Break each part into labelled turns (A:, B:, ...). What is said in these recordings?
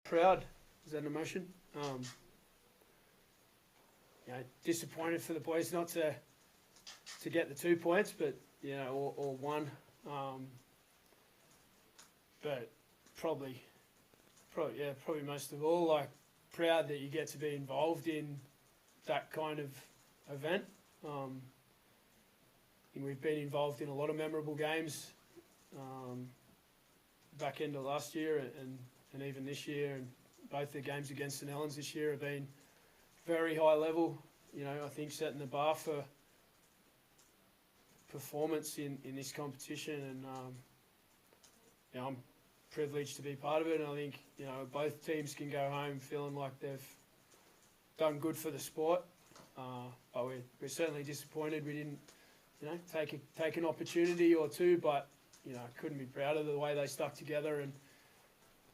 A: proud. Is that an emotion? Disappointed for the boys not to get the 2 points, but or one. But probably most of all, like, proud that you get to be involved in that kind of event. We've been involved in a lot of memorable games back end of last year and even this year, and both the games against St Helens this year have been very high level. I think setting the bar for performance in this competition, and I'm privileged to be part of it. And I think both teams can go home feeling like they've done good for the sport. But we're certainly disappointed we didn't take an opportunity or two. But I couldn't be prouder of the way they stuck together, and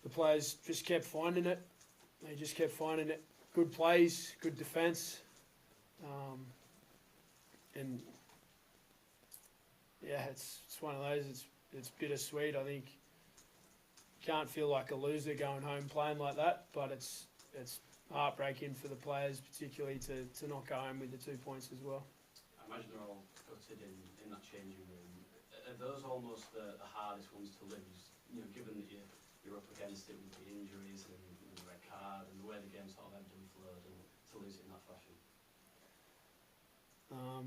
A: the players just kept finding it. They just kept finding it. Good plays, good defence, and it's one of those. It's bittersweet. I think you can't feel like a loser going home playing like that, but it's heartbreaking for the players, particularly to not go home with the 2 points as well.
B: I imagine they're all gutted in that changing room. Are those almost the hardest ones to lose? Given that you're up against it with the injuries and the red card and the way the game sort of ebbed and flowed, and to lose it in that fashion.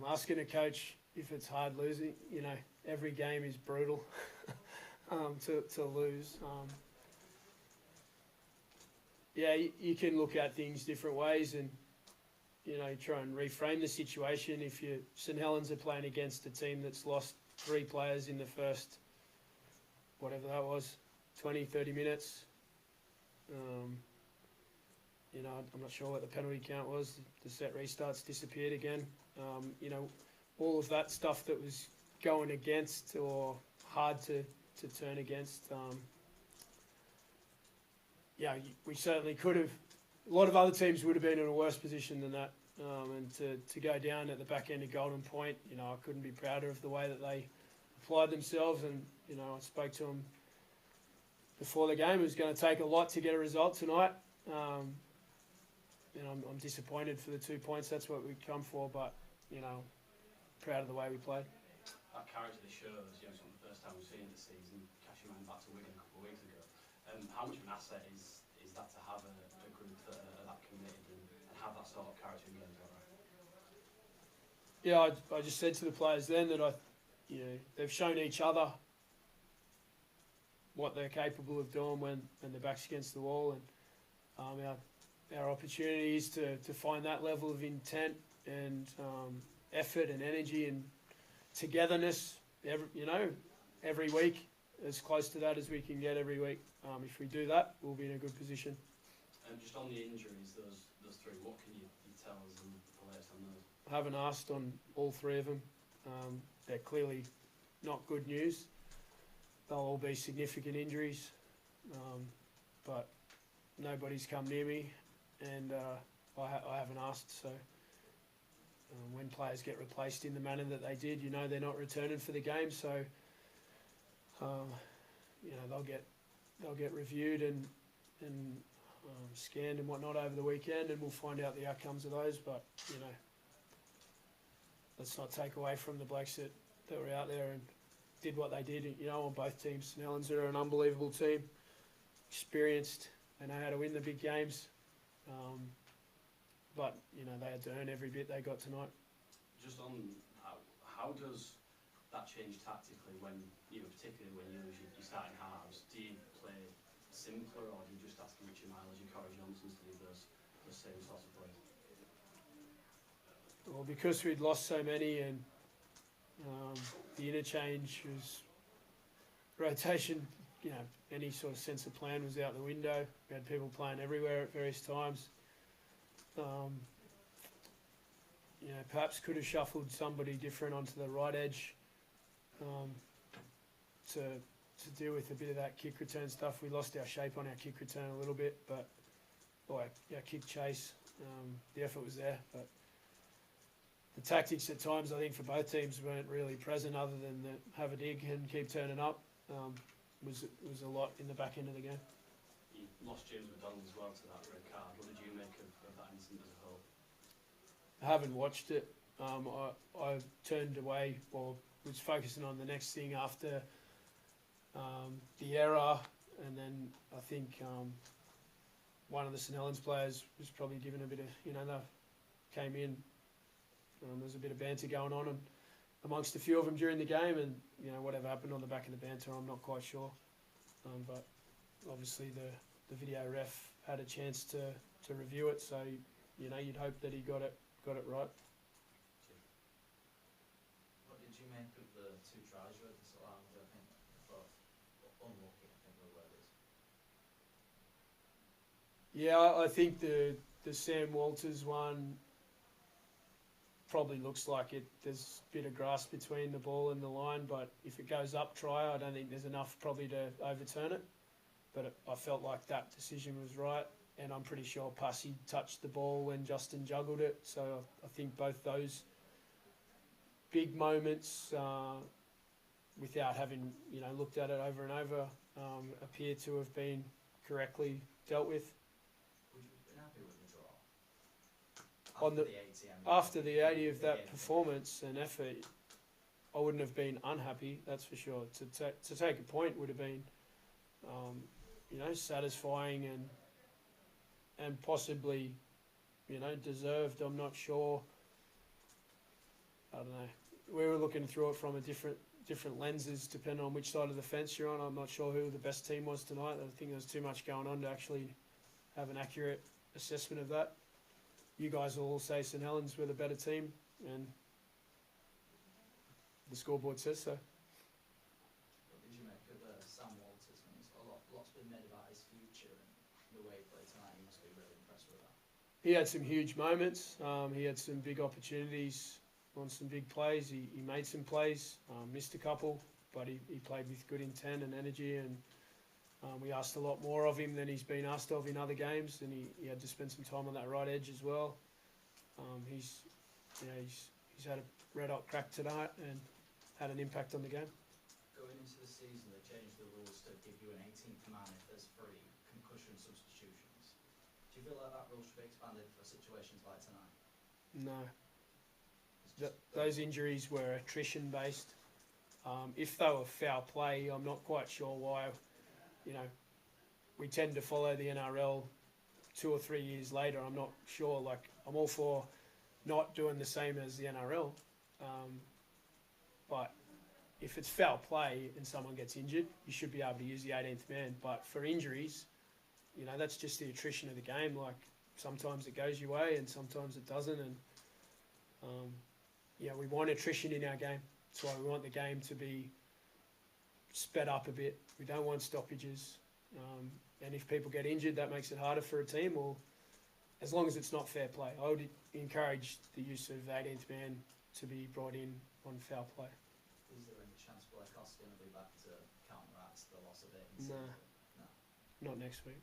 A: Asking a coach if it's hard losing, every game is brutal to lose. You can look at things different ways, and try and reframe the situation. If St Helens are playing against a team that's lost 3 players in the first, whatever that was, 20, 30 minutes. I'm not sure what the penalty count was. The set restarts disappeared again. All of that stuff that was going against or hard to turn against. We certainly could have. A lot of other teams would have been in a worse position than that. And to go down at the back end of Golden Point, I couldn't be prouder of the way that they applied themselves. And, I spoke to them before the game. It was going to take a lot to get a result tonight. I'm disappointed for the 2 points. That's what we come for. But, proud of the way we played.
B: That character that shows, it's not the first time we've seen it this season. Cashing man back to Wigan a couple of weeks ago. How much of an asset is that to have a group that are that committed and have that sort of character in games like that?
A: I just said to the players then that they've shown each other what they're capable of doing when their back's against the wall, and our opportunity is to find that level of intent and effort and energy and togetherness every week, as close to that as we can get every week. If we do that, we'll be in a good position.
B: Just on the injuries, those 3, what can you tell us and the latest on those?
A: I haven't asked on all 3 of them. They're clearly not good news. They'll all be significant injuries, but nobody's come near me, and I haven't asked. So when players get replaced in the manner that they did, they're not returning for the game. So they'll get reviewed and scanned and whatnot over the weekend, and we'll find out the outcomes of those. But let's not take away from the blokes that were out there and did what they did. On both teams, St Helens are an unbelievable team, experienced. They know how to win the big games. But they had to earn every bit they got tonight.
B: Just on how does that change tactically when particularly when you lose your starting halves? Do you play simpler, or do you just ask Richie Miles and Corey Johnsons to do those same sorts of plays?
A: Well, because we'd lost so many, and the interchange was rotation, any sort of sense of plan was out the window. We had people playing everywhere at various times. Perhaps could have shuffled somebody different onto the right edge to deal with a bit of that kick return stuff. We lost our shape on our kick return a little bit, but our kick chase, the effort was there. But the tactics at times, I think, for both teams weren't really present, other than have a dig and keep turning up. Was a lot in the back end of the game.
B: You lost James McDonald as well to that red card. What did you make of that incident as a whole?
A: I haven't watched it. I turned away, or was focusing on the next thing after the error, and then I think one of the St Helens players was probably given a bit of, they came in. There was a bit of banter going on and amongst a few of them during the game, and whatever happened on the back of the banter, I'm not quite sure. But obviously the video ref had a chance to review it, so you'd hope that he got it right.
C: What did you make of the two tries you had disallowed? I think both unlucky, I think the word is.
A: Yeah, I think the Sam Walters one probably looks like there's a bit of grass between the ball and the line, but if it goes up try, I don't think there's enough probably to overturn it. But I felt like that decision was right, and I'm pretty sure Pussy touched the ball when Justin juggled it. So I think both those big moments, without having looked at it over and over, appear to have been correctly dealt with.
C: Would you have been happy with the draw?
A: After the 80 of that performance and effort, I wouldn't have been unhappy, that's for sure. To take a point would have been, satisfying and possibly, deserved. I'm not sure. I don't know. We were looking through it from a different lenses, depending on which side of the fence you're on. I'm not sure who the best team was tonight. I think there's too much going on to actually have an accurate assessment of that. You guys will all say St Helens were the better team, and the scoreboard says so.
C: What did you make of Sam Walters? I mean, lots been made about his future and the way he played tonight. You must be really impressed with that.
A: He had some huge moments. He had some big opportunities on some big plays. He made some plays, missed a couple, but he played with good intent and energy, and we asked a lot more of him than he's been asked of in other games, and he had to spend some time on that right edge as well. He's had a red-hot crack tonight and had an impact on the game.
C: Going into the season, they changed the rules to give you an 18th man if there's 3 concussion substitutions. Do you feel like that rule should be expanded for situations like tonight?
A: No. Those injuries were attrition-based. If they were foul play, I'm not quite sure why. We tend to follow the NRL 2 or 3 years later. I'm not sure. I'm all for not doing the same as the NRL, but if it's foul play and someone gets injured, you should be able to use the 18th man. But for injuries, that's just the attrition of the game. Sometimes it goes your way and sometimes it doesn't, and we want attrition in our game. That's why we want the game to be sped up a bit. We don't want stoppages. And if people get injured, that makes it harder for a team, or as long as it's not fair play. I would encourage the use of 18th man to be brought in on foul play.
C: Is there any chance Blake Austin will be back to counteract the loss of it?
A: No. Not next week.